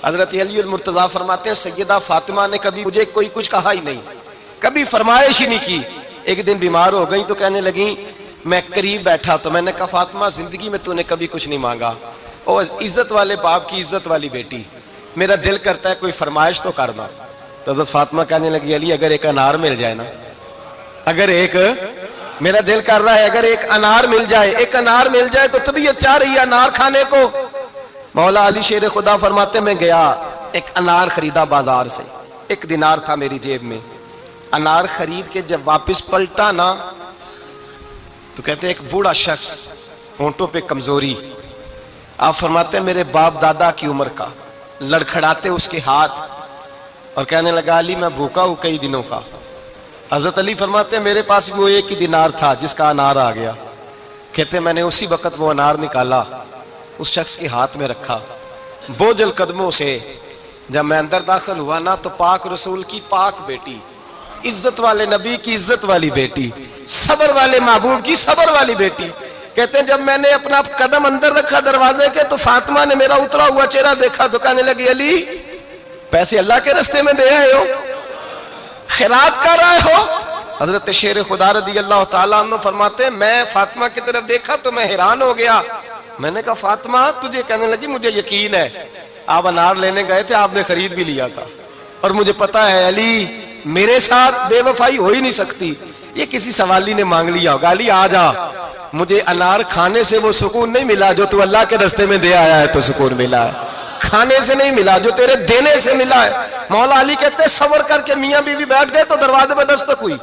حضرت علی المرتضیٰ فرماتے ہیں سیدہ فاطمہ نے کبھی مجھے کوئی کچھ کہا ہی نہیں، کبھی فرمائش ہی نہیں کی۔ ایک دن بیمار ہو گئی تو کہنے لگیں، میں قریب بیٹھا تو میں نے کہا فاطمہ زندگی میں تو نے کبھی کچھ نہیں مانگا، اور عزت والے باپ کی عزت والی بیٹی، میرا دل کرتا ہے کوئی فرمائش تو کر دو۔ تو حضرت فاطمہ کہنے لگی علی اگر ایک انار مل جائے نا، اگر ایک، میرا دل کر رہا ہے اگر ایک انار مل جائے، ایک انار مل جائے تو طبیعت چاہ رہی ہے انار کھانے کو۔ مولا علی شیر خدا فرماتے میں گیا ایک انار خریدا بازار سے، 1 دینار تھا میری جیب میں، انار خرید کے جب واپس پلٹا نا تو کہتے ایک بوڑھا شخص، ہونٹوں پہ کمزوری، آپ فرماتے ہیں میرے باپ دادا کی عمر کا، لڑکھڑاتے اس کے ہاتھ اور کہنے لگا علی میں بھوکا ہوں کئی دنوں کا۔ حضرت علی فرماتے ہیں میرے پاس وہ 1 ہی دینار تھا جس کا انار آ گیا، کہتے میں نے اسی وقت وہ انار نکالا، اس شخص کے ہاتھ میں رکھا، بوجھل قدموں سے جب میں اندر داخل ہوا نا تو پاک رسول کی پاک بیٹی، عزت والے نبی کی عزت والی بیٹی، صبر والے محبوب کی صبر والی بیٹی، کہتے ہیں جب میں نے اپنا قدم اندر رکھا دروازے کے تو فاطمہ نے میرا اترا ہوا چہرہ دیکھا تو کہنے لگی علی پیسے اللہ کے راستے میں دے آئے ہو، خیرات کر رہے ہو؟ حضرت شیر خدا رضی اللہ تعالیٰ عنہ فرماتے ہیں میں فاطمہ کی طرف دیکھا تو میں حیران ہو گیا، میں نے کہا فاطمہ تجھے، کہنے لگی مجھے یقین ہے آپ انار لینے گئے تھے، آپ نے خرید بھی لیا تھا، اور مجھے پتا ہے علی میرے ساتھ بے وفائی ہو ہی نہیں سکتی، یہ کسی سوالی نے مانگ لیا ہوگا، علی آ جا، مجھے انار کھانے سے وہ سکون نہیں ملا جو تو اللہ کے راستے میں دے آیا ہے تو سکون ملا ہے، کھانے سے نہیں ملا جو تیرے دینے سے ملا ہے۔ مولا علی کہتے صبر کر کے میاں بیوی بیٹھ گئے تو دروازے پہ دستک ہوئی،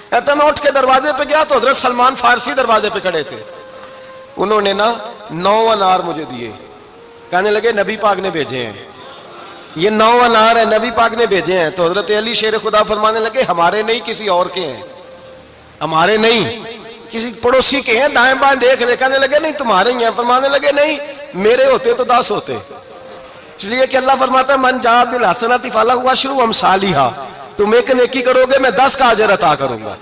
کہتے میں اٹھ کے دروازے پہ گیا تو حضرت سلمان فارسی دروازے پہ کھڑے تھے، انہوں نے نا 9 انار مجھے دیے، کہنے لگے نبی پاک نے بھیجے ہیں، یہ 9 انار ہے نبی پاک نے بھیجے ہیں۔ تو حضرت علی شیر خدا فرمانے لگے ہمارے نہیں کسی اور کے ہیں، ہمارے نہیں کسی پڑوسی کے ہیں، دائیں بائیں دیکھ لے، کہنے لگے نہیں تمہارے ہی ہیں، فرمانے لگے نہیں میرے ہوتے تو 10 ہوتے، اس لیے کہ اللہ فرماتا ہے من جاء بالحسنۃ فلہ عشر امثالھا، تم ایک نیکی کرو گے میں 10 کا اجر عطا کروں گا،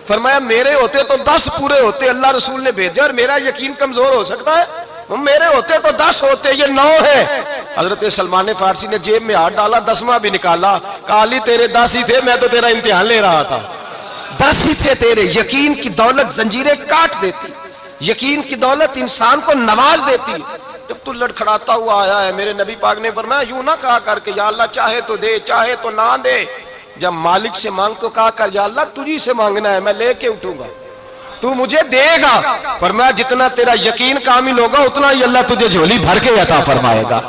فرمایا میرے ہوتے تو 10 پورے ہوتے، اللہ رسول نے بھیجا اور میرا یقین کمزور ہو سکتا ہے، میرے ہوتے تو 10 ہوتے، یہ 9 ہے۔ حضرت سلمان فارسی نے جیب میں ہاتھ ڈالا، 10واں بھی نکالا، کہا علی تیرے 10 ہی تھے، میں تو تیرا امتحان لے رہا تھا، 10 ہی تھے تیرے۔ یقین کی دولت زنجیریں کاٹ دیتی، یقین کی دولت انسان کو نواز دیتی۔ جب تو لڑکھڑاتا ہوا آیا ہے، میرے نبی پاک نے فرمایا یوں نہ کہا کر کے یا اللہ چاہے تو دے چاہے تو نہ دے، جب مالک سے مانگ تو کہا کر یا اللہ تجھی سے مانگنا ہے، میں لے کے اٹھوں گا، تو مجھے دے گا۔ فرمایا جتنا تیرا یقین کامل ہوگا اتنا ہی اللہ تجھے جھولی بھر کے عطا فرمائے گا۔